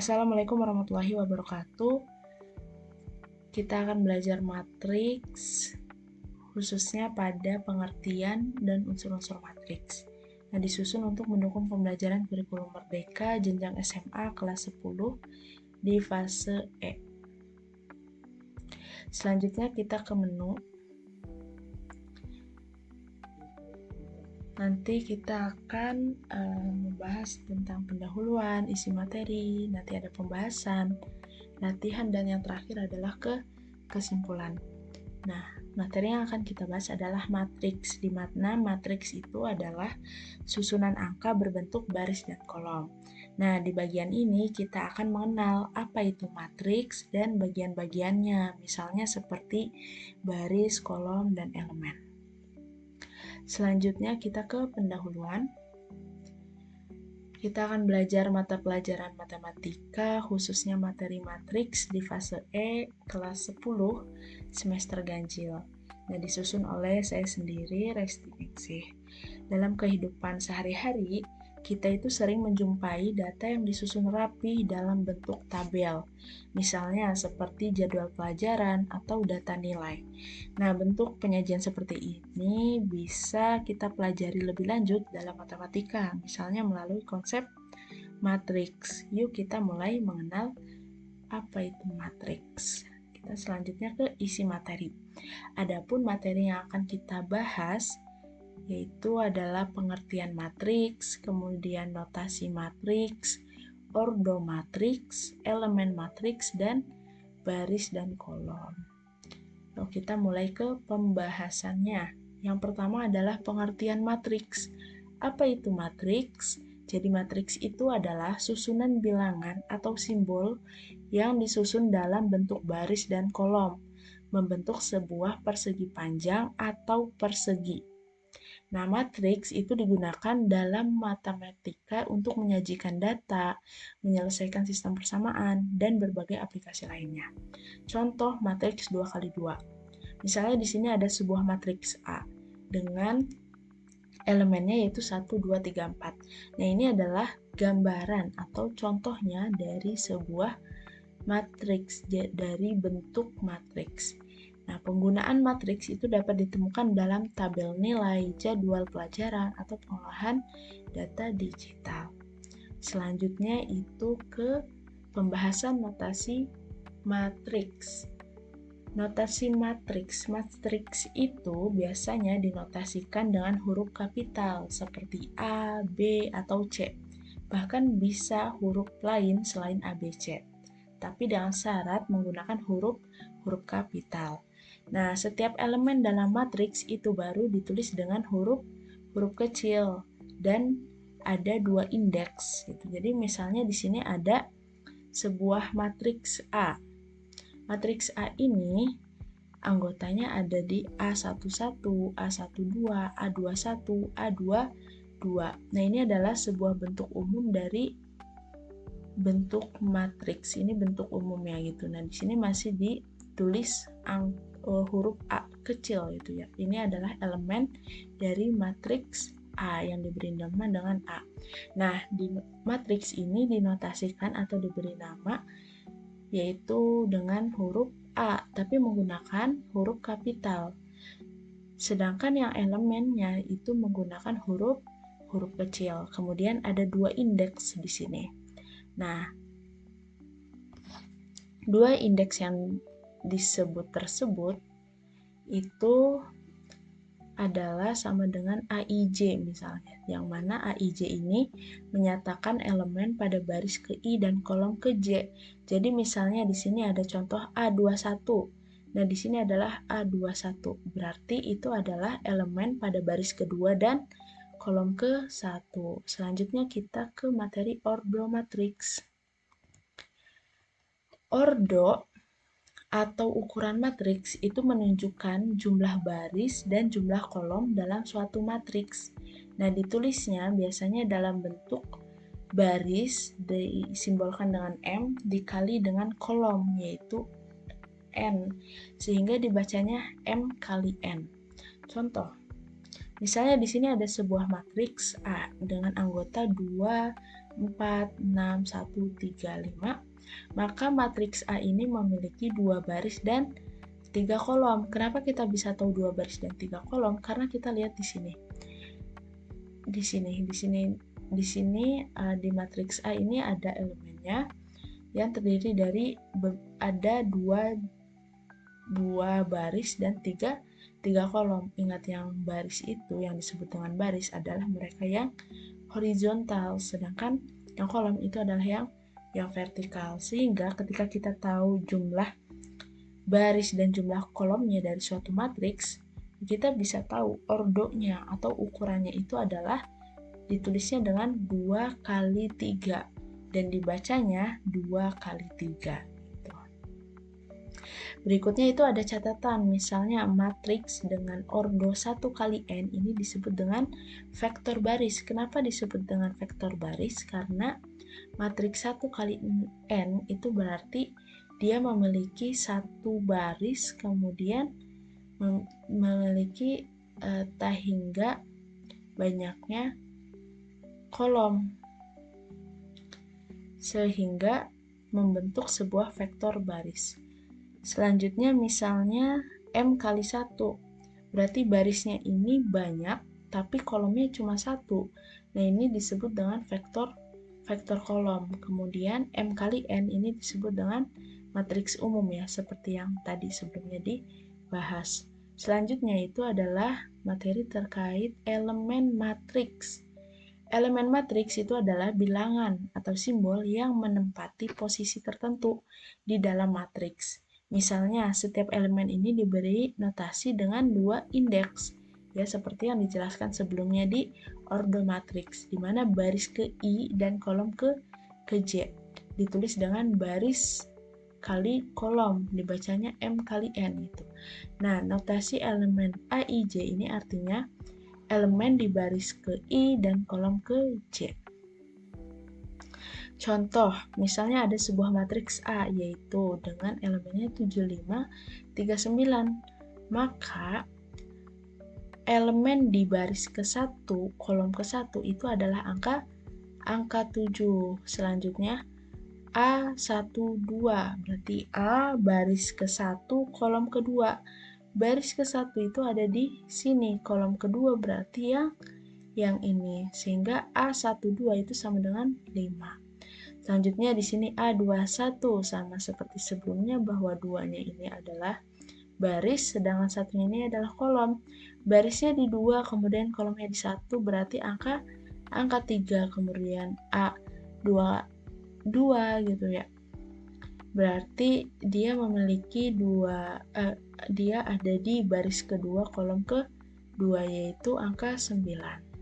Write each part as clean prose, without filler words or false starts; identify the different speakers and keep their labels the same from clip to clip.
Speaker 1: Assalamualaikum warahmatullahi wabarakatuh. Kita akan belajar matriks, khususnya pada pengertian dan unsur-unsur matriks. Nah, disusun untuk mendukung pembelajaran kurikulum merdeka jenjang SMA kelas 10 di fase E. Selanjutnya kita ke menu. Nanti kita akan membahas tentang pendahuluan, isi materi, nanti ada pembahasan, latihan, dan yang terakhir adalah kesimpulan. Nah, materi yang akan kita bahas adalah matriks, di mana matriks itu adalah susunan angka berbentuk baris dan kolom. Nah, di bagian ini kita akan mengenal apa itu matriks dan bagian-bagiannya, misalnya seperti baris, kolom, dan elemen. Selanjutnya kita ke pendahuluan. Kita akan belajar mata pelajaran matematika, khususnya materi matriks di fase E kelas 10 semester ganjil. Nah, disusun oleh saya sendiri, Resti Ningsih. Dalam kehidupan sehari-hari, kita itu sering menjumpai data yang disusun rapi dalam bentuk tabel, misalnya seperti jadwal pelajaran atau data nilai. Nah, bentuk penyajian seperti ini bisa kita pelajari lebih lanjut dalam matematika, misalnya melalui konsep matriks. Yuk kita mulai mengenal apa itu matriks. Kita selanjutnya ke isi materi. Adapun materi yang akan kita bahas yaitu adalah pengertian matriks, kemudian notasi matriks, ordo matriks, elemen matriks, dan baris dan kolom. Lalu kita mulai ke pembahasannya. Yang pertama adalah pengertian matriks. Apa itu matriks? Jadi matriks itu adalah susunan bilangan atau simbol yang disusun dalam bentuk baris dan kolom, membentuk sebuah persegi panjang atau persegi. Nah, matriks itu digunakan dalam matematika untuk menyajikan data, menyelesaikan sistem persamaan, dan berbagai aplikasi lainnya. Contoh matriks 2x2. Misalnya di sini ada sebuah matriks A dengan elemennya yaitu 1, 2, 3, 4. Nah, ini adalah gambaran atau contohnya dari sebuah matriks, dari bentuk matriks. Nah, penggunaan matriks itu dapat ditemukan dalam tabel nilai, jadwal pelajaran, atau pengolahan data digital. Selanjutnya itu ke pembahasan notasi matriks. Notasi matriks. Matriks itu biasanya dinotasikan dengan huruf kapital seperti A, B, atau C. Bahkan bisa huruf lain selain A, B, C. Tapi dengan syarat menggunakan huruf kapital. Nah, setiap elemen dalam matriks itu baru ditulis dengan huruf kecil dan ada 2 indeks gitu. Jadi misalnya di sini ada sebuah matriks A. Matriks A ini anggotanya ada di A11, A12, A21, A22. Nah, ini adalah sebuah bentuk umum dari bentuk matriks. Ini bentuk umumnya gitu. Nah, di sini masih ditulis huruf A kecil gitu ya. Ini adalah elemen dari matriks A yang diberi nama dengan A. Nah, di matriks ini dinotasikan atau diberi nama yaitu dengan huruf A, tapi menggunakan huruf kapital. Sedangkan yang elemennya itu menggunakan huruf kecil. Kemudian ada 2 indeks di sini. Nah, 2 indeks yang disebut tersebut itu adalah sama dengan AIJ misalnya, yang mana AIJ ini menyatakan elemen pada baris ke I dan kolom ke J. Jadi misalnya di sini ada contoh A21. Nah, di sini adalah A21. Berarti itu adalah elemen pada baris kedua dan kolom ke-1. Selanjutnya kita ke materi ordo matriks. Ordo atau ukuran matriks itu menunjukkan jumlah baris dan jumlah kolom dalam suatu matriks. Nah, ditulisnya biasanya dalam bentuk baris disimbolkan dengan M dikali dengan kolom yaitu N, sehingga dibacanya M kali N. Contoh, misalnya di sini ada sebuah matriks A dengan anggota 2, 4, 6, 1, 3, 5, maka matriks A ini memiliki 2 baris dan 3 kolom. Kenapa kita bisa tahu 2 baris dan 3 kolom? Karena kita lihat di sini. Di matriks A ini ada elemennya yang terdiri dari ada 2 baris dan 3 kolom. Ingat, yang baris itu yang disebut dengan baris adalah mereka yang horizontal, sedangkan yang kolom itu adalah yang vertikal. Sehingga ketika kita tahu jumlah baris dan jumlah kolomnya dari suatu matriks, kita bisa tahu ordonya atau ukurannya itu adalah ditulisnya dengan 2 kali 3 dan dibacanya 2 kali 3. Berikutnya itu ada catatan, misalnya matriks dengan ordo 1 kali n ini disebut dengan vektor baris. Kenapa disebut dengan vektor baris? Karena matriks 1 kali n itu berarti dia memiliki 1 baris, kemudian memiliki tak hingga banyaknya kolom, sehingga membentuk sebuah vektor baris. Selanjutnya misalnya M kali 1, berarti barisnya ini banyak tapi kolomnya cuma 1. Nah, ini disebut dengan vektor kolom. Kemudian M kali N ini disebut dengan matriks umum ya, seperti yang tadi sebelumnya dibahas. Selanjutnya itu adalah materi terkait elemen matriks. Elemen matriks itu adalah bilangan atau simbol yang menempati posisi tertentu di dalam matriks. Misalnya, setiap elemen ini diberi notasi dengan 2 indeks, ya seperti yang dijelaskan sebelumnya di ordo matriks, di mana baris ke I dan kolom ke J ditulis dengan baris kali kolom, dibacanya M kali N gitu. Nah, notasi elemen A, I, J ini artinya elemen di baris ke I dan kolom ke J. Contoh, misalnya ada sebuah matriks A, yaitu dengan elemennya 75, 39. Maka, elemen di baris ke-1, kolom ke-1 itu adalah angka 7. Selanjutnya, A12, berarti A baris ke-1, kolom ke-2. Baris ke-1 itu ada di sini, kolom ke-2 berarti yang ini. Sehingga A12 itu sama dengan 5. Selanjutnya di sini A21, sama seperti sebelumnya bahwa 2-nya ini adalah baris, sedangkan satunya ini adalah kolom. Barisnya di 2, kemudian kolomnya di 1, berarti angka 3, kemudian A22 gitu ya. Berarti dia memiliki dia ada di baris kedua, kolom ke-2, yaitu angka 9.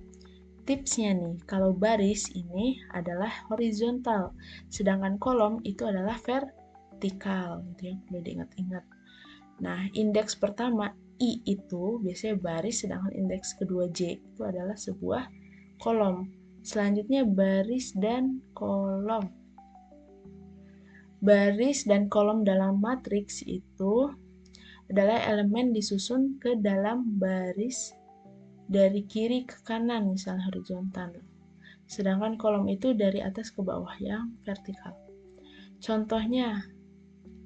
Speaker 1: Tipsnya nih, kalau baris ini adalah horizontal, sedangkan kolom itu adalah vertikal, gitu ya, perlu diingat-ingat. Nah, indeks pertama I itu biasanya baris, sedangkan indeks kedua J itu adalah sebuah kolom. Selanjutnya baris dan kolom. Baris dan kolom dalam matriks itu adalah elemen disusun ke dalam baris dari kiri ke kanan, misalnya horizontal. Sedangkan kolom itu dari atas ke bawah yang vertikal. Contohnya,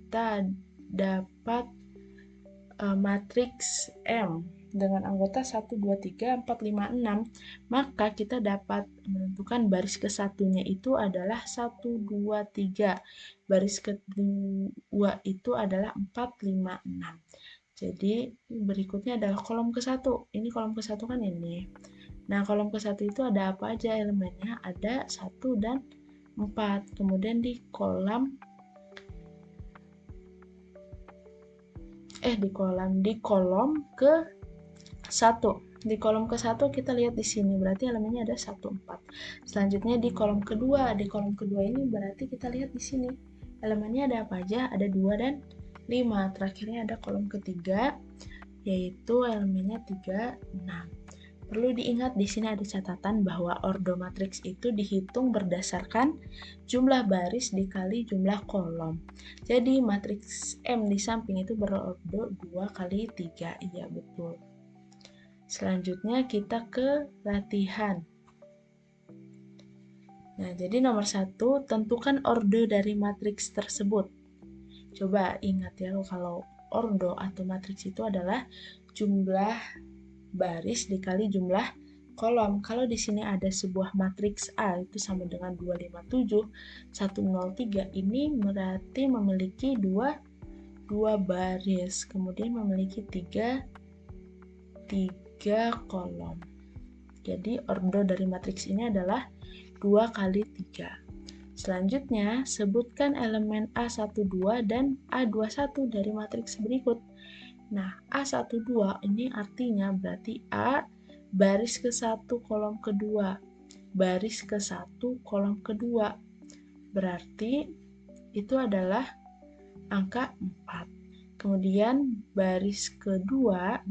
Speaker 1: kita dapat matriks M dengan anggota 1, 2, 3, 4, 5, 6, maka kita dapat menentukan baris ke-1-nya itu adalah 1, 2, 3. Baris kedua itu adalah 4, 5, 6. Jadi berikutnya adalah kolom ke-1. Ini kolom ke-1 kan ini. Nah, kolom ke-1 itu ada apa aja elemennya? Ada 1 dan 4. Kemudian di kolom ke-1. Di kolom ke-1 kita lihat di sini, berarti elemennya ada 1, 4. Selanjutnya di kolom kedua. Di kolom kedua ini berarti kita lihat di sini. Elemennya ada apa aja? Ada 2 dan 5. Terakhirnya ada kolom ketiga, yaitu elemennya 3, 6. Perlu diingat di sini ada catatan bahwa ordo matriks itu dihitung berdasarkan jumlah baris dikali jumlah kolom. Jadi matriks M di samping itu berordo 2 kali 3. Iya, betul. Selanjutnya kita ke latihan. Nah, jadi nomor 1, tentukan ordo dari matriks tersebut. Coba ingat ya, kalau ordo atau matriks itu adalah jumlah baris dikali jumlah kolom. Kalau di sini ada sebuah matriks A itu sama dengan 257, 103, ini berarti memiliki dua baris, kemudian memiliki tiga kolom. Jadi ordo dari matriks ini adalah 2 kali 3. Selanjutnya, sebutkan elemen A12 dan A21 dari matriks berikut. Nah, A12 ini artinya berarti A baris ke-1 kolom kedua, baris ke-1 kolom kedua. Berarti itu adalah angka 4. Kemudian baris kedua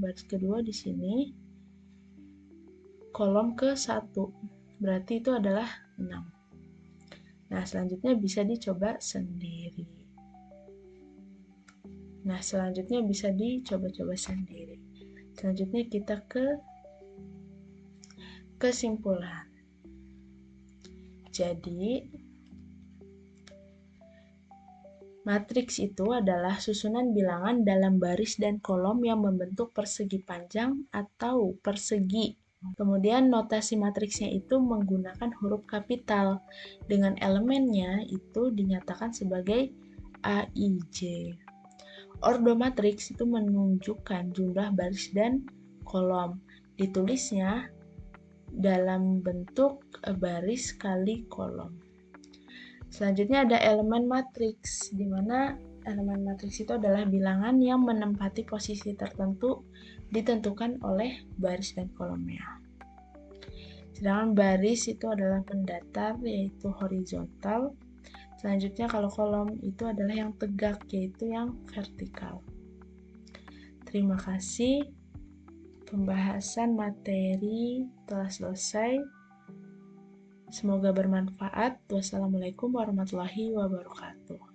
Speaker 1: di sini kolom ke-1. Berarti itu adalah 6. Nah, selanjutnya bisa dicoba sendiri. Selanjutnya kita ke kesimpulan. Jadi, matriks itu adalah susunan bilangan dalam baris dan kolom yang membentuk persegi panjang atau persegi. Kemudian notasi matriksnya itu menggunakan huruf kapital. Dengan elemennya itu dinyatakan sebagai A, I, J. Ordo matriks itu menunjukkan jumlah baris dan kolom. Ditulisnya dalam bentuk baris kali kolom. Selanjutnya ada elemen matriks, di mana elemen matriks itu adalah bilangan yang menempati posisi tertentu ditentukan oleh baris dan kolomnya. Sedangkan baris itu adalah mendatar, yaitu horizontal. Selanjutnya kalau kolom itu adalah yang tegak, yaitu yang vertikal. Terima kasih. Pembahasan materi telah selesai. Semoga bermanfaat. Wassalamualaikum warahmatullahi wabarakatuh.